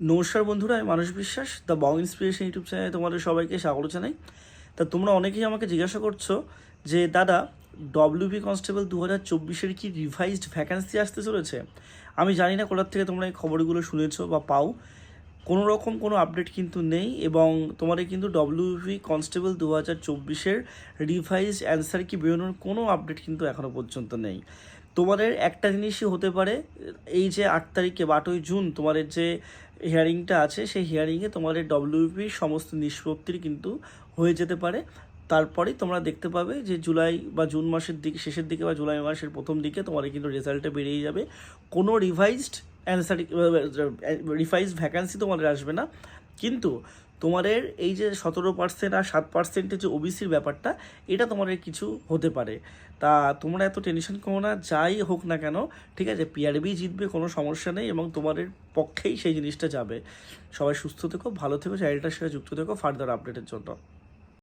নমস্কার বন্ধুরা, আমি মানুষ বিশ্বাস, দ্য বং ইন্সপিরেশন ইউটিউব চ্যানেলে তোমাদের সবাইকে স্বাগত জানাই। তা তোমরা অনেকেই আমাকে জিজ্ঞাসা করছো যে দাদা, ডব্লিউবি কনস্টেবল 2024-এর কি রিভাইজড ভ্যাকান্সি আসতে চলেছে? আমি জানি না কোথার থেকে তোমরা এই খবরগুলো শুনেছো বা পাও। কোনো রকম কোনো আপডেট কিন্তু নেই, এবং তোমাদের কিন্তু ডব্লিউবি কনস্টেবল 2024-এর রিভাইজড অ্যান্সার কি বেরোনোর কোনো আপডেট কিন্তু এখনও পর্যন্ত নেই। তোমাদের একটা জিনিসই হতে পারে, এই যে 8 তারিখে 8ই জুন তোমাদের যে হিয়ারিংটা আছে, সেই হিয়ারিংয়ে তোমাদের ডব্লিউপির সমস্ত নিষ্পত্তির কিন্তু হয়ে যেতে পারে। তারপরেই তোমরা দেখতে পাবে যে জুলাই বা জুন মাসের দিকে শেষের দিকে বা জুলাই মাসের প্রথম দিকে তোমাদের কিন্তু রেজাল্টটা বেরিয়ে যাবে। কোনো রিভাইজড অ্যান্সার রিভাইজড ভ্যাকান্সি তোমাদের আসবে না, কিন্তু তোমাদের এই যে 17% আর 7%-এর যে ওবিসির ব্যাপারটা, এটা তোমাদের কিছু হতে পারে। তা তোমরা এত টেনশন করো না, যাই হোক না কেন, ঠিক আছে, পিআরবি জিতবে, কোনো সমস্যা নেই, এবং তোমাদের পক্ষেই সেই জিনিসটা যাবে। সবাই সুস্থ থেকো, ভালো থেকো, চ্যানেলটার সাথে যুক্ত থেকো ফার্দার আপডেটের জন্য।